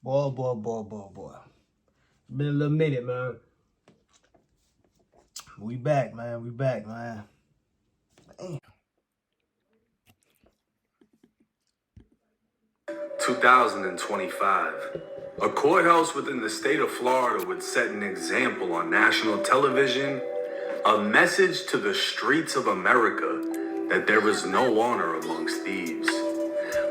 Boy. Been a little minute, man. We back, man. Damn. 2025. A courthouse within the state of Florida would set an example on national television, a message to the streets of America that there is no honor amongst thieves.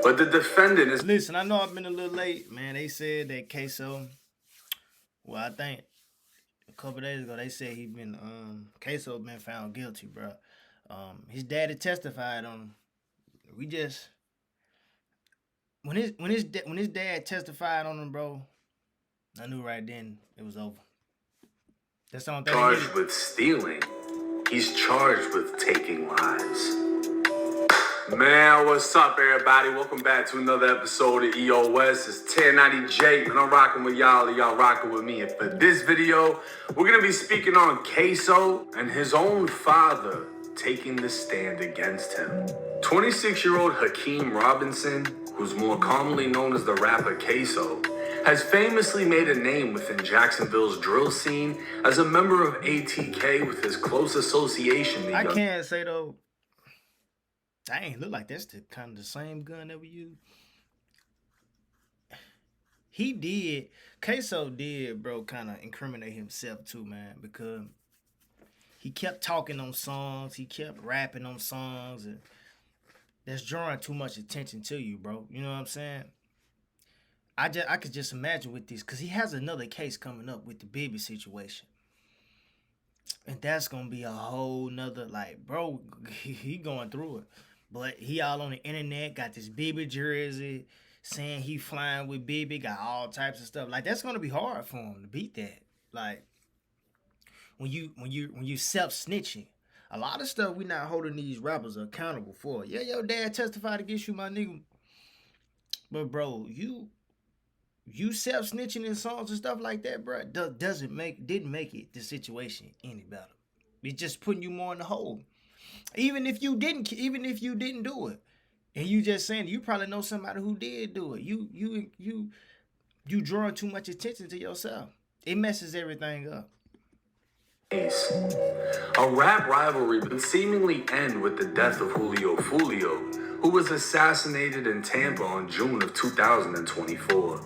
But the defendant is... Listen, I know I've been a little late, man. They said that ksoo, well, I think a couple days ago, they said ksoo been found guilty, bro. His daddy testified on him. We just... When his dad testified on him, bro, I knew right then it was over. That's the only thing. Charged with stealing. He's charged with taking lives. Man, what's up, everybody? Welcome back to another episode of EOS. It's 1090 Jake, and I'm rocking with y'all, and y'all rocking with me. And for this video, we're gonna be speaking on ksoo and his own father taking the stand against him. 26-year-old Hakeem Robinson, who's more commonly known as the rapper ksoo, has famously made a name within Jacksonville's drill scene as a member of ATK with his close association. I can't say though, dang, look like that's kind of the same gun that we use. ksoo did, bro, kind of incriminate himself too, man, because he kept talking on songs, he kept rapping on songs, and that's drawing too much attention to you, bro. You know what I'm saying? I could just imagine with this, because he has another case coming up with the Bibby situation. And that's going to be a whole nother, like, bro, he going through it. But he all on the internet, got this Bibby jersey, saying he flying with Bibby, got all types of stuff. Like, that's going to be hard for him to beat that. Like, when you self-snitching, a lot of stuff we not holding these rappers accountable for. Yeah, your dad testified against you, my nigga. But bro, you self-snitching in songs and stuff like that, bro, didn't make it the situation any better. It's just putting you more in the hole. Even if you didn't do it, and you just saying you probably know somebody who did do it. You drawing too much attention to yourself. It messes everything up. A rap rivalry would seemingly end with the death of Julio Fulio, who was assassinated in Tampa on June of 2024.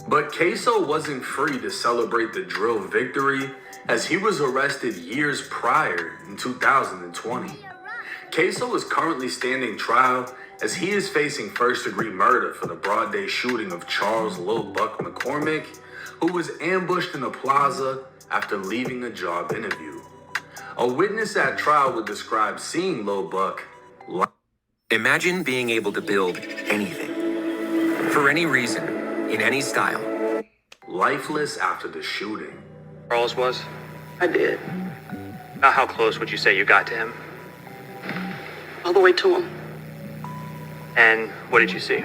But ksoo wasn't free to celebrate the drill victory, as he was arrested years prior in 2020. ksoo is currently standing trial as he is facing first-degree murder for the broad day shooting of Charles Lil Buck McCormick, who was ambushed in a plaza after leaving a job interview. A witness at trial would describe seeing Lil Buck. Imagine being able to build anything, for any reason, in any style. Lifeless after the shooting. Charles was? I did. Now, how close would you say you got to him? All the way to him. And what did you see?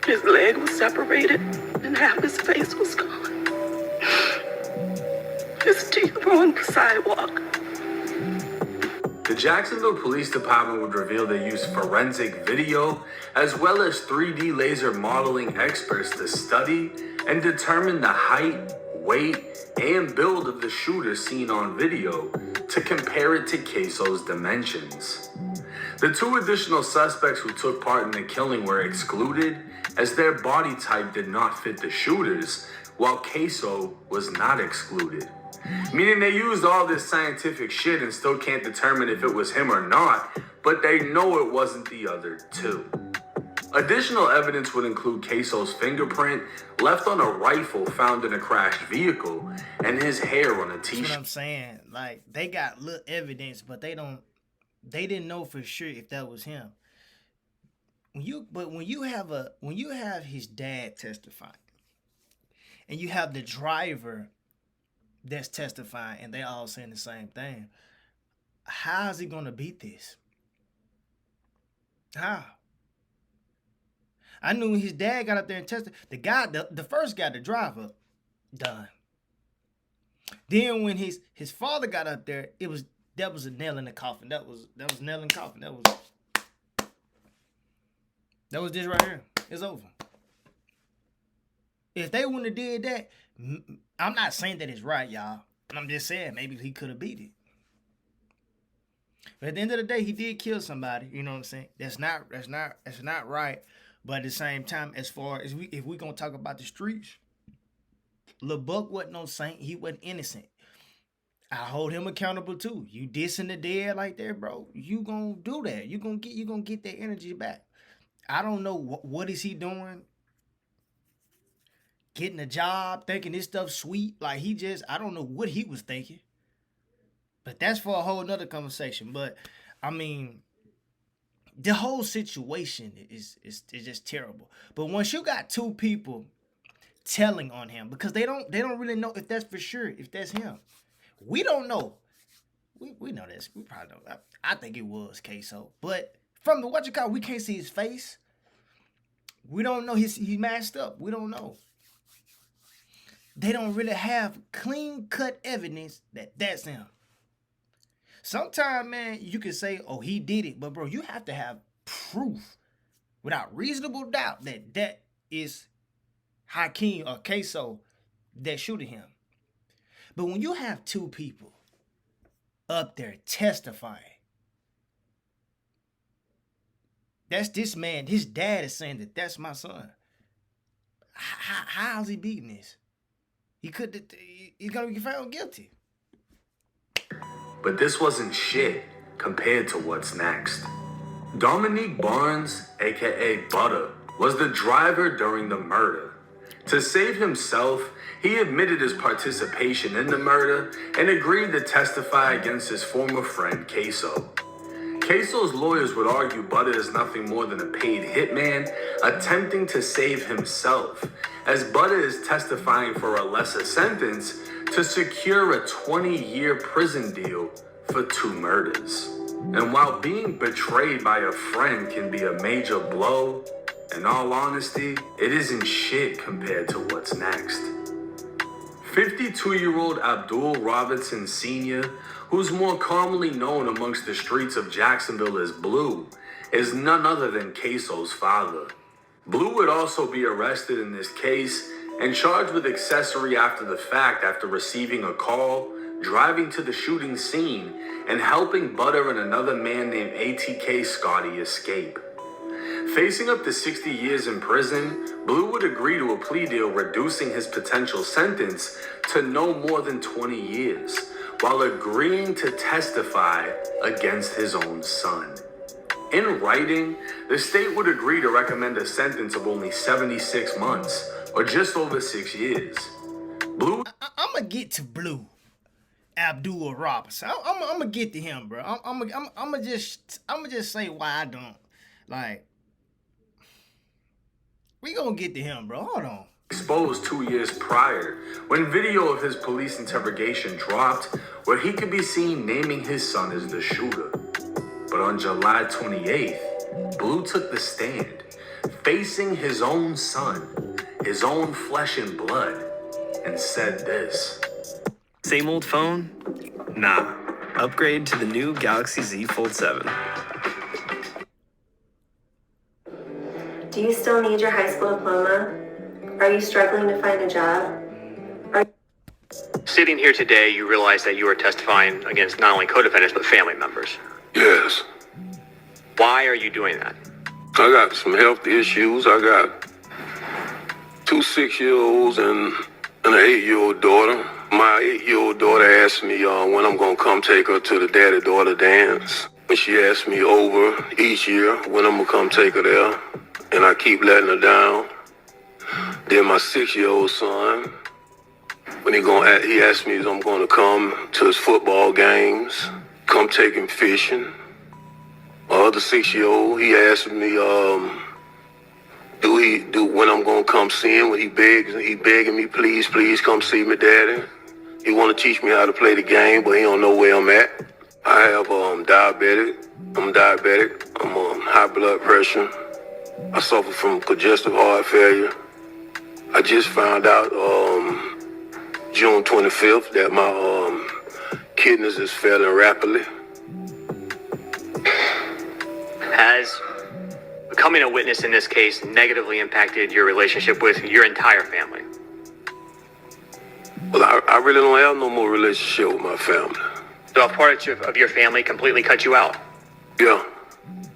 His leg was separated and half his face was gone. His teeth were on the sidewalk. The Jacksonville Police Department would reveal they used forensic video as well as 3D laser modeling experts to study and determine the height, weight, and build of the shooter seen on video to compare it to ksoo's dimensions. The two additional suspects who took part in the killing were excluded as their body type did not fit the shooters, while ksoo was not excluded. Meaning they used all this scientific shit and still can't determine if it was him or not, but they know it wasn't the other two. Additional evidence would include ksoo's fingerprint left on a rifle found in a crashed vehicle and his hair on a t-shirt. That's what I'm saying. Like, they got little evidence, but they didn't know for sure if that was him. When you have his dad testifying, and you have the driver that's testifying, and they all saying the same thing, how is he gonna beat this? How? I knew when his dad got up there and testified, the first guy, the driver, done. Then when his father got up there, that was a nail in the coffin. That was nail in the coffin. That was this right here. It's over. If they wouldn't have did that, I'm not saying that it's right, y'all. I'm just saying maybe he could have beat it. But at the end of the day, he did kill somebody. You know what I'm saying? That's not right. But at the same time, as far as if we gonna talk about the streets, Lil Buck wasn't no saint. He wasn't innocent. I hold him accountable too. You dissing the dead like that, bro. You gonna do that. You gonna get that energy back. I don't know what is he doing. Getting a job, thinking this stuff sweet. Like I don't know what he was thinking. But that's for a whole nother conversation. But I mean, the whole situation is just terrible. But once you got two people telling on him, because they don't really know if that's for sure, if that's him. We don't know. We know this. We probably don't. I think it was ksoo. But from the we can't see his face. We don't know he masked up. We don't know. They don't really have clean-cut evidence that that's him. Sometimes, man, you can say, oh, he did it. But, bro, you have to have proof without reasonable doubt that is Hakeem or ksoo that shooting him. But when you have two people up there testifying, that's this man, his dad is saying that that's my son. How's he beating this? He's gonna be found guilty. But this wasn't shit compared to what's next. Dominique Barnes, aka Butter, was the driver during the murder. To save himself, he admitted his participation in the murder and agreed to testify against his former friend ksoo. ksoo's lawyers would argue Butter is nothing more than a paid hitman attempting to save himself, as Butter is testifying for a lesser sentence to secure a 20-year prison deal for 2 murders. And while being betrayed by a friend can be a major blow, in all honesty, it isn't shit compared to what's next. 52-year-old Abdul Robinson Sr., who's more commonly known amongst the streets of Jacksonville as Blue, is none other than ksoo's father. Blue would also be arrested in this case and charged with accessory after the fact after receiving a call, driving to the shooting scene, and helping Butter and another man named ATK Scotty escape. Facing up to 60 years in prison, Blue would agree to a plea deal reducing his potential sentence to no more than 20 years, while agreeing to testify against his own son. In writing, the state would agree to recommend a sentence of only 76 months, or just over 6 years. Blue... I'm gonna get to Blue. Abdul Robinson. I'm gonna get to him, bro. I'm gonna just say why I don't like. We gonna get to him, bro. Hold on. Exposed 2 years prior, when video of his police interrogation dropped, where he could be seen naming his son as the shooter. But on July 28th, Blue took the stand, facing his own son, his own flesh and blood, and said this. Same old phone? Nah. Upgrade to the new Galaxy Z Fold 7. Do you still need your high school diploma? Are you struggling to find a job? Sitting here today, you realize that you are testifying against not only co-defendants, but family members. Yes. Why are you doing that? I got some health issues. I got 2 6-year-olds and an 8-year-old daughter. My 8-year-old daughter asked me when I'm going to come take her to the daddy-daughter dance. And she asked me over each year when I'm going to come take her there. And I keep letting her down. Then my 6-year-old son, when he asked me if I'm going to come to his football games, come take him fishing. My other 6-year-old, he asked me when I'm going to come see him. When he begging me, please come see me, Daddy. He want to teach me how to play the game, but he don't know where I'm at. I have diabetic. I'm diabetic. I'm on high blood pressure. I suffer from congestive heart failure. I just found out June 25th that my kidneys is failing rapidly. becoming a witness in this case negatively impacted your relationship with your entire family? Well, I really don't have no more relationship with my family. So a part of your family completely cut you out. Yeah.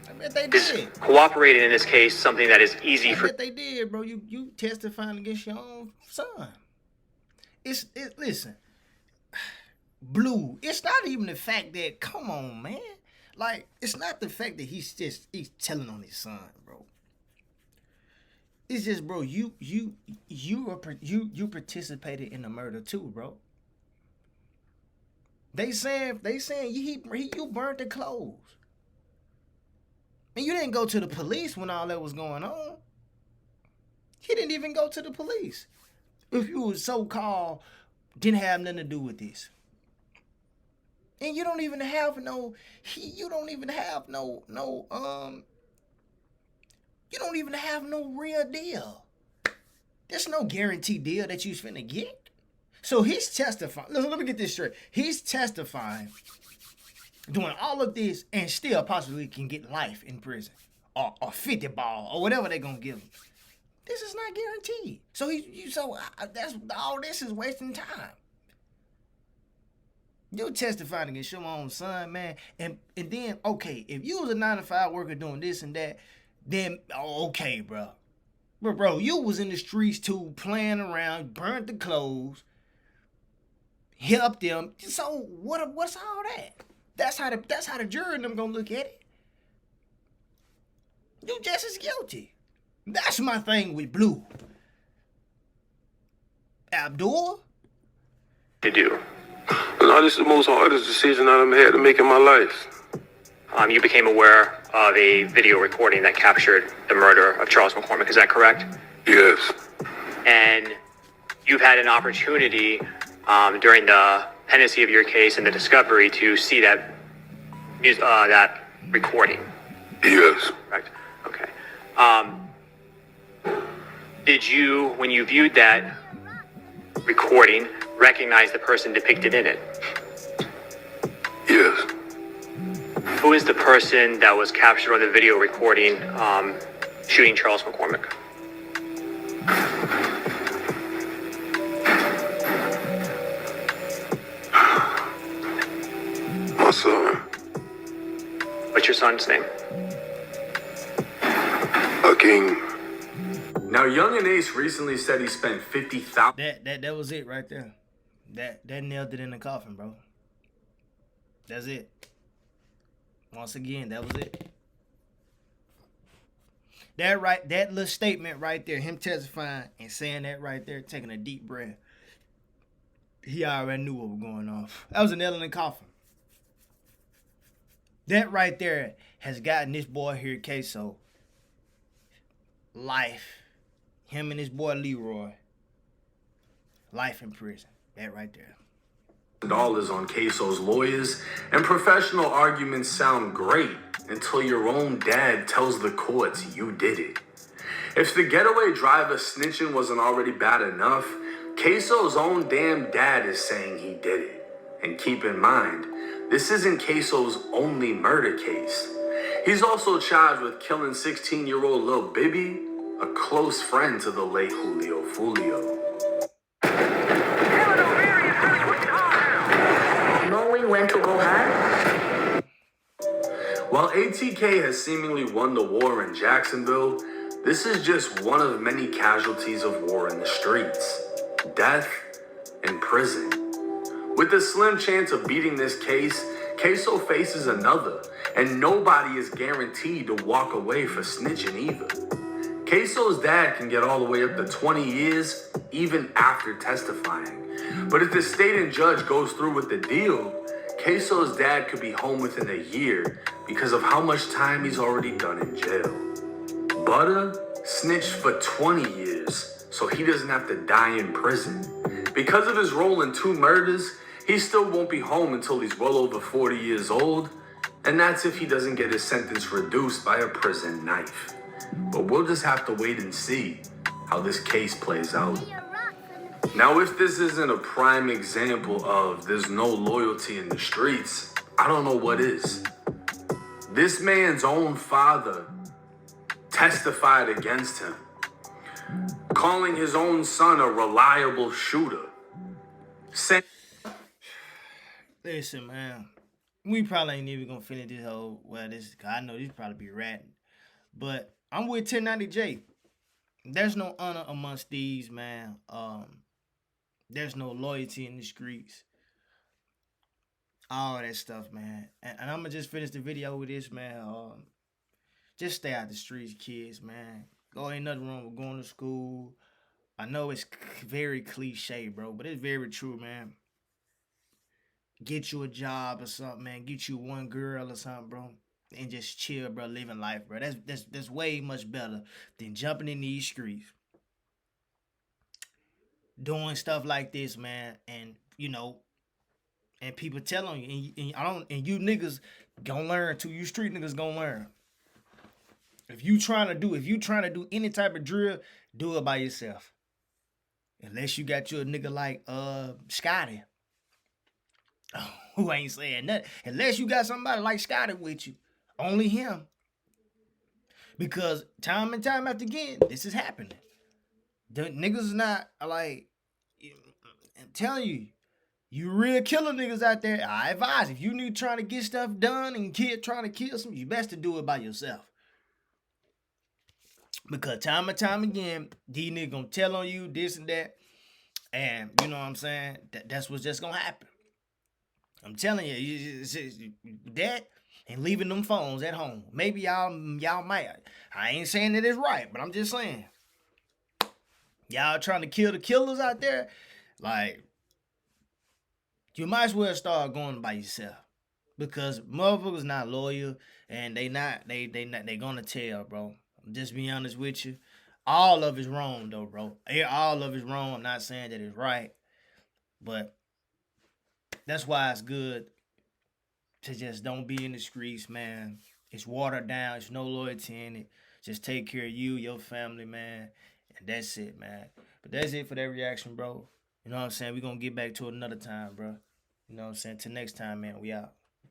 I bet they Is did. cooperating in this case something that is easy I for... bet they did, bro. You testifying against your own son. Listen, Blue, it's not even the fact that, come on, man. Like, it's not the fact that he's telling on his son, bro. It's just, bro, you participated in the murder too, bro. They saying you burnt the clothes. And you didn't go to the police when all that was going on. He didn't even go to the police. If you was so-called didn't have nothing to do with this. And you don't even have no real deal. There's no guarantee deal that you finna get. So he's testifying. Listen, let me get this straight. He's testifying, doing all of this, and still possibly can get life in prison. Or 50 ball, or whatever they're gonna give him. This is not guaranteed. So that's all this is wasting time. You're testifying against your own son, man. And then, okay, if you was a 9-to-5 worker doing this and that, then, okay, bro. But, bro, you was in the streets, too, playing around, burnt the clothes, helped them. So, what's all that? That's how the jury and them gonna look at it. You just as guilty. That's my thing with Blue. Abdul? To do. No, this is the most hardest decision I've ever had to make in my life. You became aware of a video recording that captured the murder of Charles McCormick. Is that correct? Yes. And you've had an opportunity during the pendency of your case and the discovery to see that recording. Yes. Correct. Okay. Did you, when you viewed that recording, recognize the person depicted in it? Yes. Who is the person that was captured on the video recording shooting Charles McCormick? My son. What's your son's name? Hakeem. Now, Young and Ace recently said he spent $50,000. That was it right there. That nailed it in the coffin, bro. That's it. Once again, that was it. That little statement right there, him testifying and saying that right there, taking a deep breath. He already knew what was going on. That was a nail in the coffin. That right there has gotten this boy here, ksoo, life. Him and his boy Leroy, life in prison. That right there. Dollars on ksoo's lawyers, and professional arguments sound great until your own dad tells the courts you did it. If the getaway driver snitching wasn't already bad enough, ksoo's own damn dad is saying he did it. And keep in mind, this isn't ksoo's only murder case. He's also charged with killing 16-year-old Lil Bibby, a close friend to the late Julio Fulio. Knowing when to go hard? While ATK has seemingly won the war in Jacksonville, this is just one of many casualties of war in the streets. Death in prison. With a slim chance of beating this case, ksoo faces another, and nobody is guaranteed to walk away for snitching either. ksoo's dad can get all the way up to 20 years, even after testifying. But if the state and judge goes through with the deal, ksoo's dad could be home within a year because of how much time he's already done in jail. Butter snitched for 20 years, so he doesn't have to die in prison. Because of his role in 2 murders, he still won't be home until he's well over 40 years old, and that's if he doesn't get his sentence reduced by a prison knife. But we'll just have to wait and see how this case plays out. Now, if this isn't a prime example of there's no loyalty in the streets, I don't know what is. This man's own father testified against him, calling his own son a reliable shooter. Listen, man, we probably ain't even gonna finish this whole. Well, this, cause I know this probably be ratting, but I'm with 1090J. There's no honor amongst thieves, man. There's no loyalty in the streets. All that stuff, man. And I'm gonna just finish the video with this, man. Just stay out the streets, kids, man. Go, ain't nothing wrong with going to school. I know it's very cliche, bro, but it's very true, man. Get you a job or something, man. Get you one girl or something, bro. And just chill, bro, living life, bro. That's way much better than jumping in these streets. Doing stuff like this, man, and and people telling you, and you niggas gonna learn too. You street niggas gonna learn. If you trying to do any type of drill, do it by yourself. Unless you got you a nigga like Scotty, who ain't saying nothing. Unless you got somebody like Scotty with you, only him. Because time and time after again, this is happening. The niggas not like, I'm telling you, you real killer niggas out there. I advise, if you need trying to get stuff done and trying to kill some, you best to do it by yourself. Because time and time again, these niggas gonna tell on you this and that. And you know what I'm saying? That's what's just gonna happen. I'm telling you, that and leaving them phones at home. Maybe y'all might. I ain't saying that it's right, but I'm just saying. Y'all trying to kill the killers out there, like, you might as well start going by yourself. Because motherfuckers not loyal and they gonna tell, bro. Just be honest with you. All of it's wrong though, bro. All of it's wrong. I'm not saying that it's right. But that's why it's good to just don't be in the streets, man. It's watered down. There's no loyalty in it. Just take care of you, your family, man. And that's it, man. But that's it for that reaction, bro. You know what I'm saying? We're going to get back to it another time, bro. You know what I'm saying? Till next time, man. We out.